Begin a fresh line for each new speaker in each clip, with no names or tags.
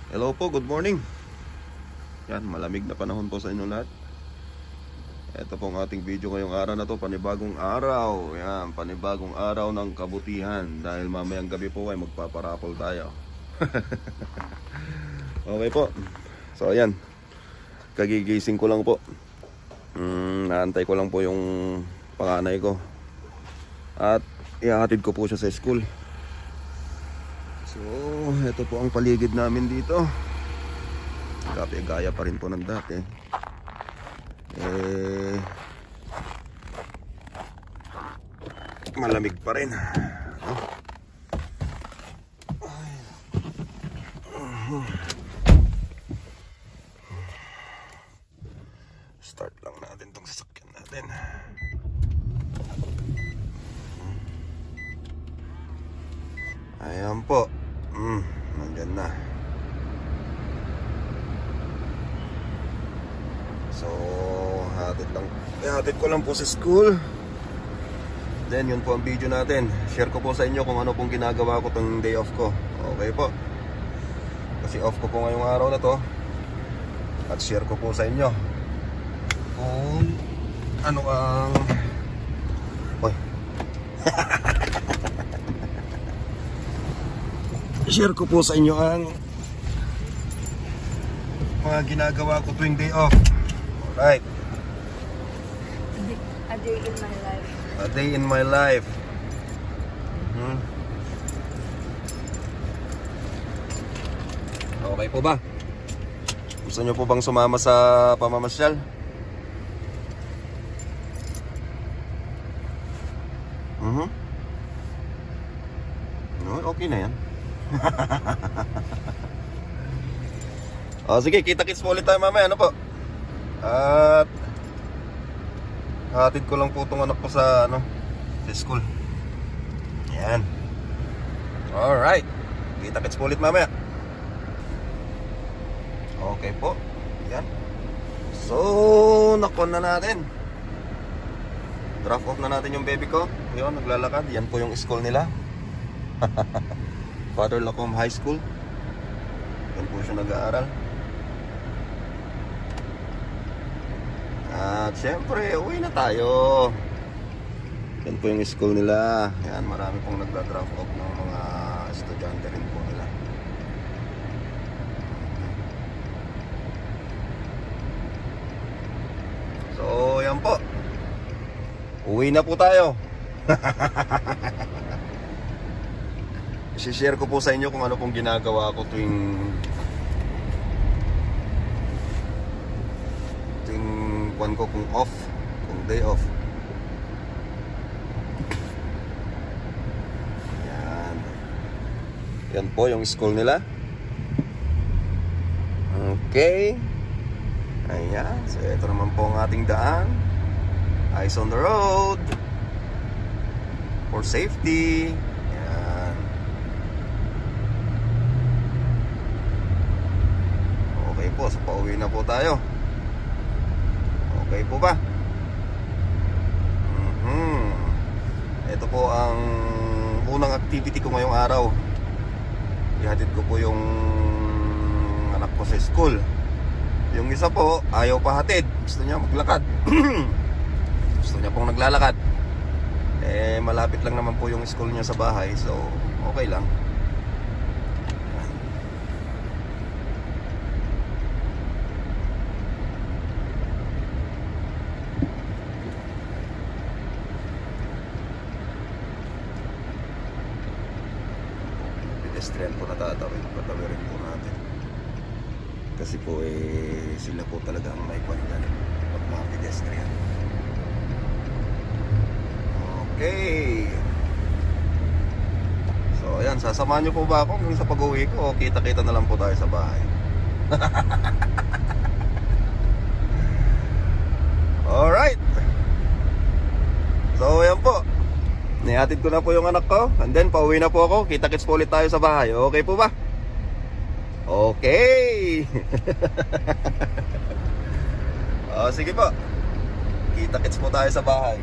Hello po, good morning. Yan, malamig na panahon po sa inyo lahat. Ito po ang ating video ngayong araw na to, panibagong araw. Yan, panibagong araw ng kabutihan. Dahil mamayang gabi po ay magpaparapol tayo. Okay po. So ayan, kagigising ko lang po. Naantay ko lang po yung panganay ko. At ihahatid ko po siya sa school. So, ito po ang paligid namin dito. Gaya pa rin po ng dati. Malamig pa rin. Start lang natin tong sasakyan natin. Ayan po. Nandyan na. So, hatid ko lang po sa school. Then, yun po ang video natin. Share ko po sa inyo kung ano pong ginagawa ko tong day off ko. Okay po. Kasi off ko po ngayong araw na to. At share ko po sa inyo kung ano ang... Oy. Share ko po sa inyo ang mga ginagawa ko tuwing day off. Alright.
A day in my life.
A day in my life. Okay po ba? Gusto nyo po bang sumama sa pamamasyal? No, okay na yan. Sige, kita-kits po ulit tayo mamaya, ano po? At hatid ko lang po itong anak ko sa sa school. Yan. Alright, kita-kits po ulit mamaya. Okay po. Yan. So, nakon na natin. Drop off na natin yung baby ko. Yun, naglalakad. Yan po yung school nila. Father Lacombe High School. Yan po siya nag-aaral. At syempre, uwi na tayo. Yan po yung school nila. Yan, marami pong nagda-drop off ng mga estudyante rin po nila. So, yan po. Uwi na po tayo. I-share ko po sa inyo kung ano pong ginagawa ko tuwing kung off, kung day off. Yan. Yan po yung school nila. Okay. Ayan. So ito naman po ang ating daan. Eyes on the road for safety. Ayan. Okay po. So pauwi na po tayo. Okay po ba? Ito po ang unang activity ko ngayong araw. Ihatid ko po yung anak ko sa school. Yung isa po, ayaw pa hatid. Gusto niya maglakad. Gusto niya pong naglalakad. Malapit lang naman po yung school niya sa bahay. So, okay lang. Pedestrian po patawirin po natin. Kasi po sila po talaga ang may kwantan pag mga pedestrian. Okay. So ayan, sasamahan nyo po ba ako hanggang sa pag-uwi ko? O kita-kita na lang po tayo sa bahay? Alright. So ayan po, nihatid ko na po yung anak ko. And then pauwi na po ako. Kita-kits po ulit tayo sa bahay. Okay po ba? Okay. Sige po. Kita-kits po tayo sa bahay.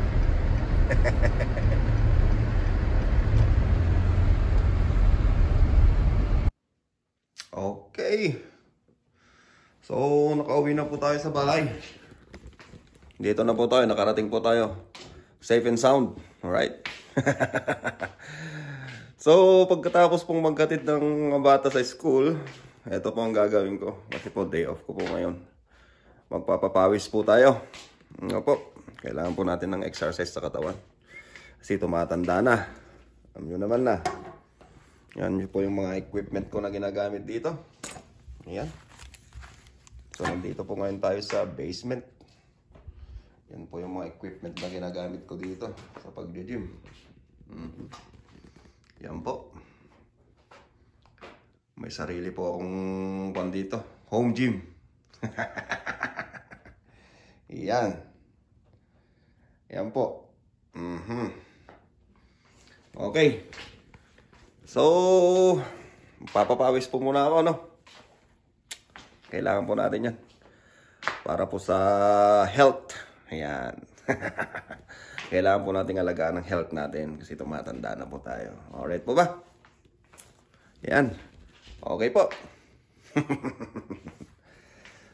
Okay. So, nakauwi na po tayo sa bahay. Dito na po tayo, nakarating po tayo. Safe and sound. Alright? So, pagkatapos pong magkatid ng mga bata sa school, ito po ang gagawin ko. Kasi po, day off ko po ngayon. Magpapapawis po tayo. Ano po? Kailangan po natin ng exercise sa katawan. Kasi tumatanda na. Alam nyo naman na. Yan po yung mga equipment ko na ginagamit dito. Ayan. So, nandito po ngayon tayo sa basement. Yan po yung mga equipment na ginagamit ko dito sa pag-gym. Yan po. May sarili po akong pan dito. Home gym. Yan. Yan po. Okay. So, papapawis po muna ako, no? Kailangan po natin yan. Para po sa health. Ayan. Kailangan po natin alagaan ang health natin. Kasi tumatanda na po tayo. Alright po ba? Ayan. Okay po.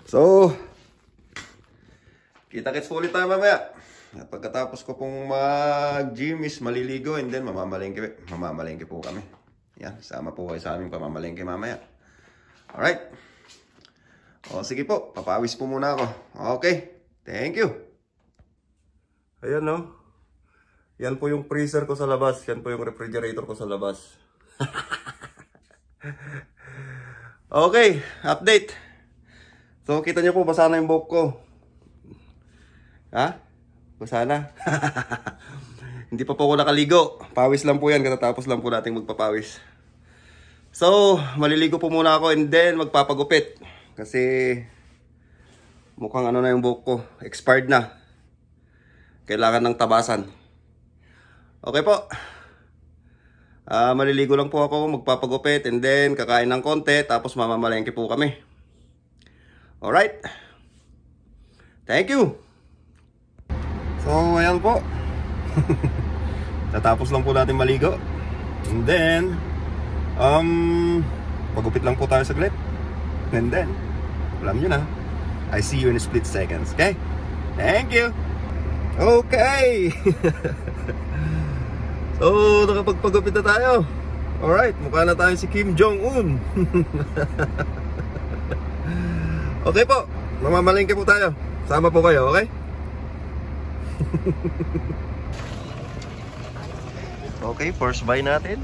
So, kita-kits po ulit tayo mamaya. At pagkatapos ko pong mag-gym is maliligo and then mamamalengke po kami. Yan, sama po kayo sa aming pamamalengke mamaya. Alright. O, sige po, papawis po muna ako. Okay, thank you. Ayan, no? Yan po yung freezer ko sa labas. Yan po yung refrigerator ko sa labas. Okay, update. So, kita nyo po, basa na yung buhok ko. Ha? Basa na. Hindi pa po ako nakaligo. Pawis lang po yan, katatapos lang po natin magpapawis. So, maliligo po muna ako and then magpapagupit. Kasi mukhang ano na yung buhok ko. Expired na. Kailangan ng tabasan. Okay po. Maliligo lang po ako, magpapagupit and then kakain ng konti. Tapos mamamalengke po kami. Alright. Thank you. So, ayan po. Tatapos lang po natin maligo. And then pagupit lang po tayo saglit. And then, alam nyo na, I see you in a split seconds. Okay? Thank you. Okay. So, nakapagpagupit na tayo. Alright, mukha na tayo si Kim Jong-un. Okay po, mamamalengke po tayo. Sama po kayo, okay? Okay, first buy natin.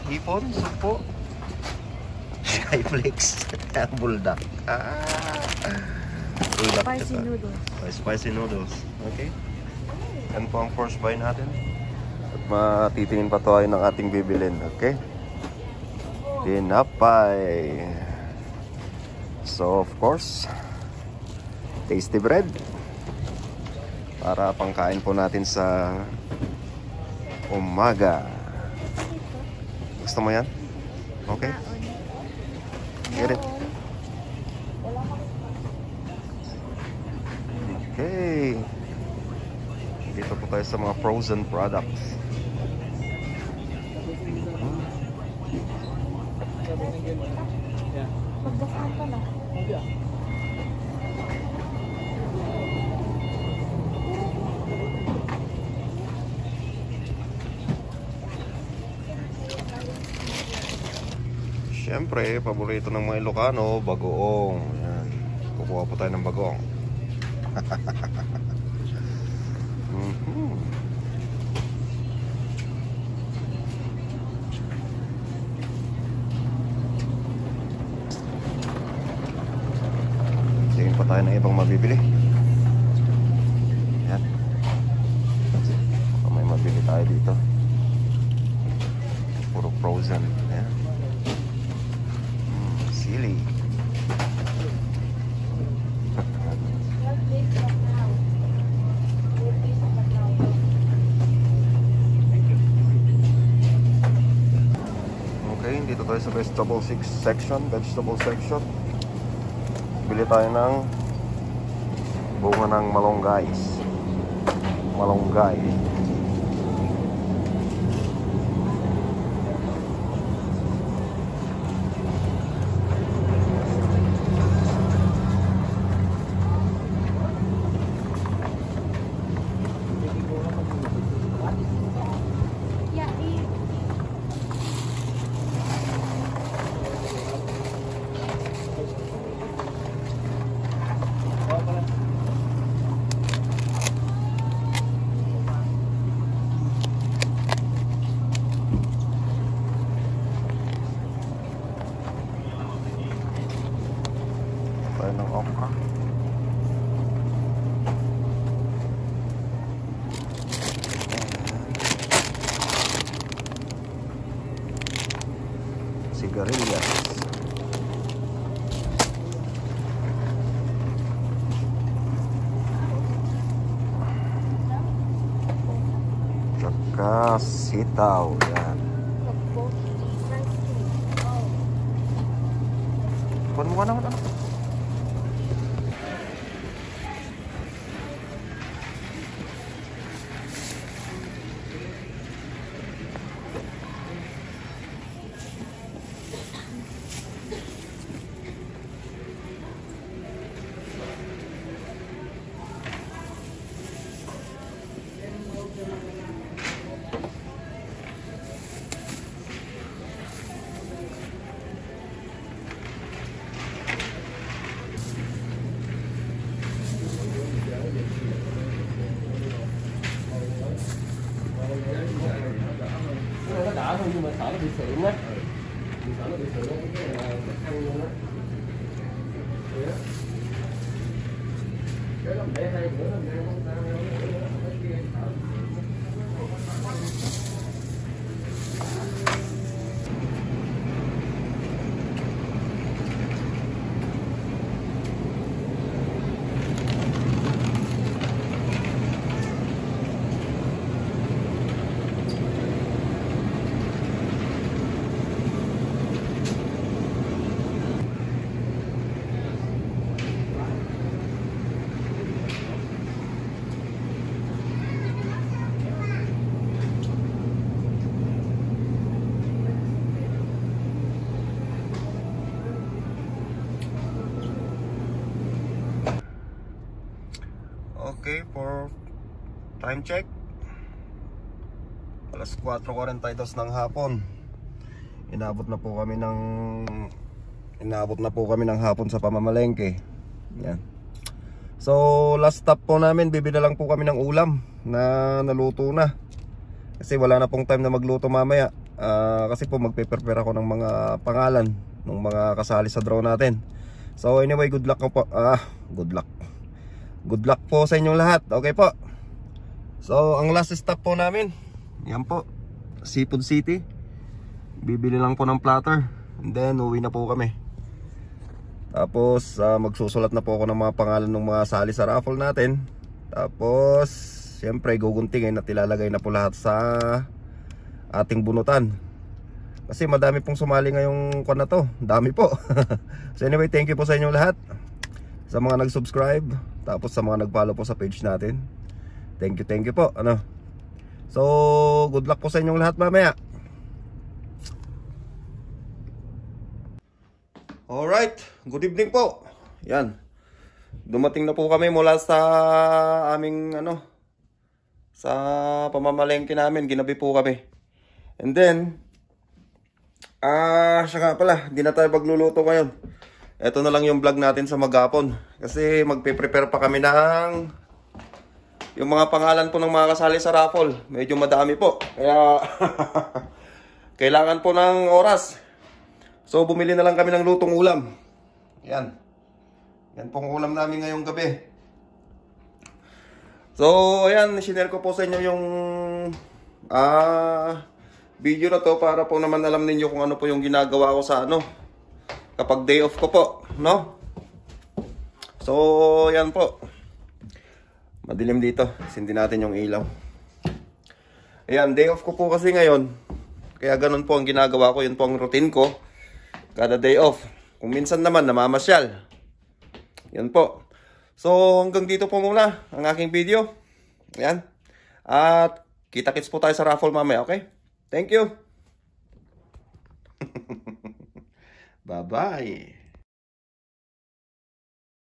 Hipon, sumpo. Skyflakes. Buldak. Buldak.
Spicy noodles.
Spicy noodles. Okay. Yan po ang first buy natin. At matitingin pa tayo ng ating bibilin. Okay. Tinapay. So, of course, tasty bread. Para pangkain po natin sa umaga. Gusto mo yan? Okay. Get it. Okay. Dito po tayo sa mga frozen products.
Pagdasaan ka na.
Siyempre, paborito ng mga Ilocano, bagoong. Ayan. Kukuha po tayo ng bagoong. Tingin pa tayo ng ibang mabibili. Ayan. May mabili tayo dito. Puro frozen. Ayan. Sili. Okay, dito tayo sa vegetable section. Bili tayo ng bunga ng malunggay. okra. Sigarilyas. Tsaka sitaw. Yan. Kunin mo ka naman ano.
Nó đỡ hơn nhưng mà sợ nó bị sượng á. Sợ nó bị sượng á, cái là ăn luôn á. Cái làm để 2 bữa làm ăn không sao đâu.
Okay, for time check, alas 4:42 ng hapon. Inabot na po kami ng hapon sa pamamalengke. Yan. So last stop po namin, bibili na lang po kami ng ulam na naluto na. Kasi wala na pong time na magluto mamaya. Kasi po magpe-prepare ako ng mga pangalan ng mga kasali sa draw natin. So anyway, good luck po. Good luck po sa inyong lahat. Okay po. So ang last stop po namin, yan po, Seafood City. Bibili lang po ng platter, and then uwi na po kami. Tapos magsusulat na po ako ng mga pangalan ng mga sali sa raffle natin. Tapos siyempre guguntingin at ilalagay na po lahat sa ating bunutan. Kasi madami pong sumali ngayong kwan na to. Dami po. So anyway, thank you po sa inyong lahat, sa mga nag-subscribe, tapos sa mga nag-follow po sa page natin. Thank you po. So good luck po sa inyong lahat mamaya. Alright, good evening po. Yan, dumating na po kami mula sa aming sa pamamalengke namin. Ginabi po kami. And then siya nga pala, di na tayo magluluto ngayon. Ito na lang yung vlog natin sa maghapon. Kasi magpe-prepare pa kami ng yung mga pangalan po ng mga kasali sa raffle. Medyo madami po, kaya kailangan po ng oras. So bumili na lang kami ng lutong ulam. Yan. Yan pong ulam namin ngayong gabi. So ayan, sinare ko po sa inyo yung video na to para po naman alam ninyo kung ano po yung ginagawa ko sa kapag day off ko po, no? So yan po. Madilim dito, sindi natin yung ilaw. Ayan, day off ko po kasi ngayon. Kaya ganun po ang ginagawa ko, yun po ang routine ko kada day off. Kung minsan naman namamasyal. Yan po. So hanggang dito po muna ang aking video. Ayan. At kita-kits po tayo sa raffle mamaya, okay? Thank you. Bye-bye.